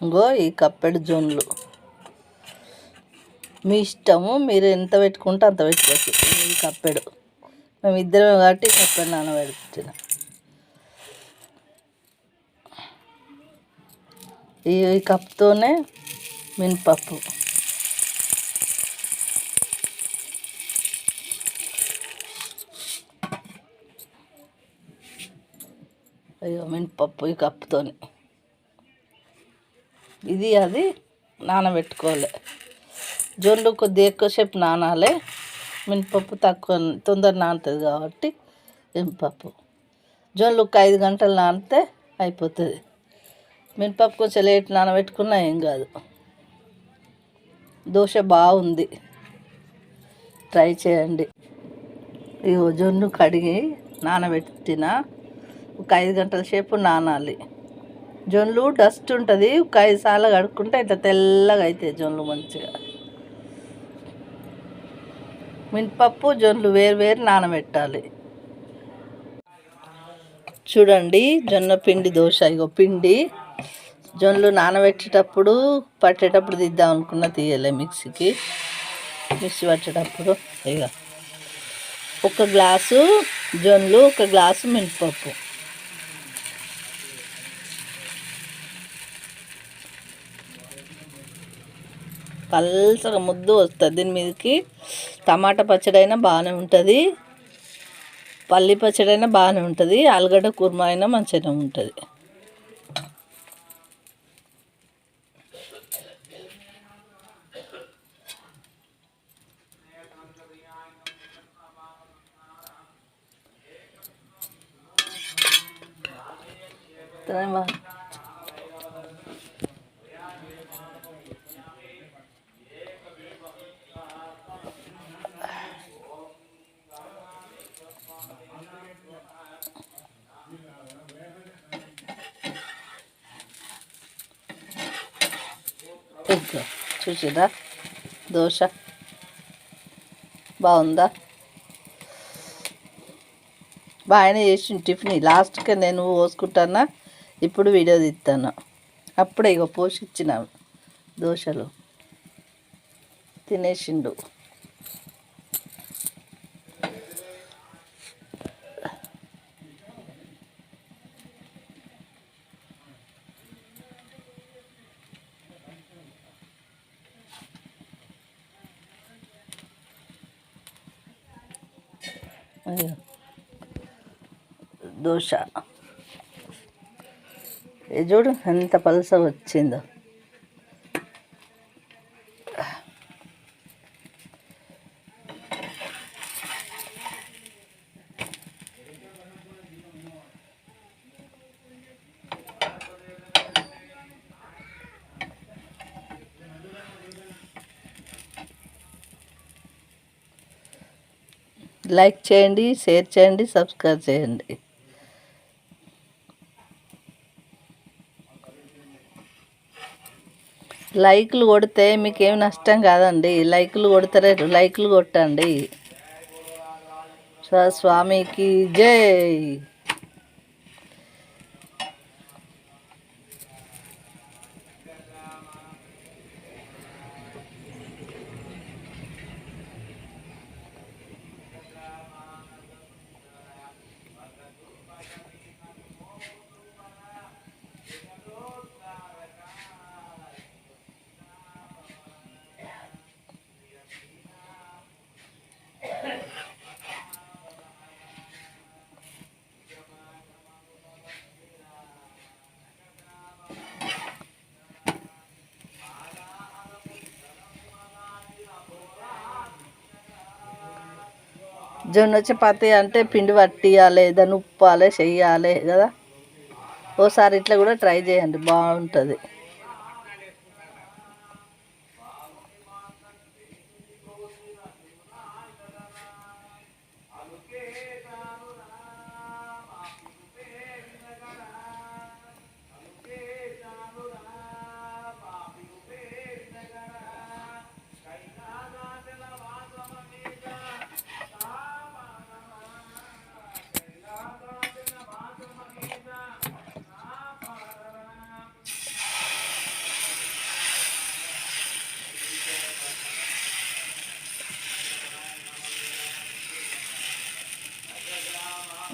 ఇంగో ఈ కప్పెడు జొన్నలు మీ ఇష్టము, మీరు ఎంత పెట్టుకుంటే అంత పెట్టుకోవచ్చు. ఈ కప్పెడు మేము ఇద్దరమే కాబట్టి కప్పెడు నానబెట్టిన. ఈ కప్తోనే మినపప్పు, అయ్యో మినపప్పు ఈ కప్పుతోని ఇది అది నానబెట్టుకోవాలి. జొన్నలు కొద్దిగా ఎక్కువసేపు నానాలి, మినపప్పు తక్కువ తొందర నానుతుంది కాబట్టి మినపప్పు. జొన్నలు ఒక 5 గంటలు నానితే అయిపోతుంది. మినపప్పు కొంచెం లేట్ నానబెట్టుకున్నా ఏం కాదు. దోశ బాగుంది, ట్రై చేయండి. ఇగో జొన్ను కడిగి నానబెట్టిన, ఒక 5 గంటల సేపు నానాలి. జొన్నలు డస్ట్ ఉంటుంది, ఒక 5 సార్లు కడుక్కుంటే ఇట్లా తెల్లగా అవుతాయి జొన్నలు మంచిగా. మినపప్పు జొన్నలు వేరు నానబెట్టాలి. చూడండి జొన్న పిండి దోశ. ఇగో పిండి జొన్నలు నానబెట్టేటప్పుడు పట్టేటప్పుడు తీద్దాం అనుకున్న తీయలే, మిక్సీ పట్టేటప్పుడు. ఇక 1 గ్లాసు జొన్నలు, 1 గ్లాసు మినపప్పు. పల్సగా ముద్దు వస్తుంది. దీని మీదకి టమాటా పచ్చడి అయినా బాగానే ఉంటుంది, పల్లి పచ్చడి అయినా బాగానే ఉంటుంది, ఆలుగడ్డ కుర్మా అయినా మంచిగానే ఉంటుంది. చూసిరా దోశ బాగుందా? బాగానే చేసి టిఫిన్. లాస్ట్కి నేను పోసుకుంటానా, ఇప్పుడు వీడియో తీస్తాను. అప్పుడే ఇక పోషించిన దోశలు తినేసిండు. దోశ చూడు ఎంత పలస వచ్చిందో. లైక్ చేయండి, షేర్ చేయండి, సబ్స్క్రైబ్ చేయండి. లైక్లు కొడితే మీకేం నష్టం కాదండి. లైక్లు కొడతారు, లైక్లు కొట్టండి. స్వామికి జై. జొన్న చపాతి అంటే పిండి పట్టియాలి, దాన్ని ఉప్పాలి, చెయ్యాలి కదా. ఓసారి ఇట్లా కూడా ట్రై చేయండి, బాగుంటుంది.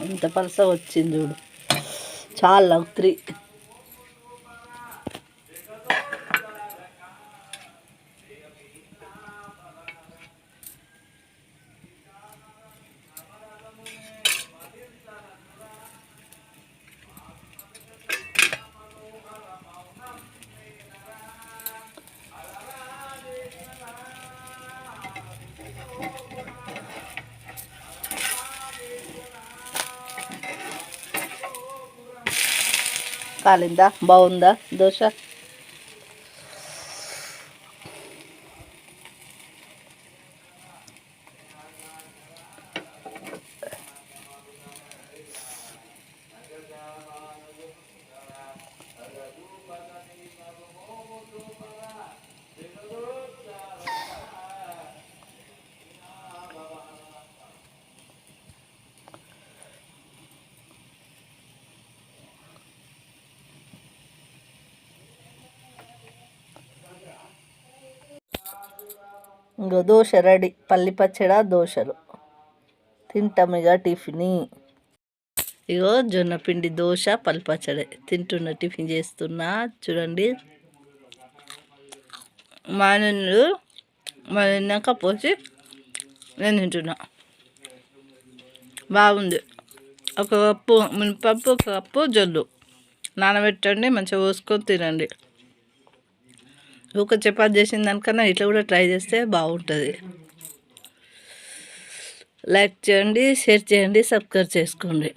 అంత పలస వచ్చింది చూడు, చాలా 3. కాలిందా? బాగుందా దోశ? ఇంకో దోశ రెడీ, పల్లి పచ్చడి దోశలు తింటాం ఇక టిఫిన్. ఇగో జొన్నపిండి దోశ పల్లి పచ్చడి తింటున్నా, టిఫిన్ చేస్తున్నా చూడండి. మా నిన్నాక పోసి నేను తింటున్నా. బాగుంది. 1 కప్పు మినపప్పు, 1 కప్పు జొల్లు నానబెట్టండి, మంచిగా పోసుకొని తినండి. ఒక చపాతి చేసిన దానికన్నా ఇట్లా కూడా ట్రై చేస్తే బాగుంటుంది. లైక్ చేయండి, షేర్ చేయండి, సబ్స్క్రైబ్ చేసుకోండి.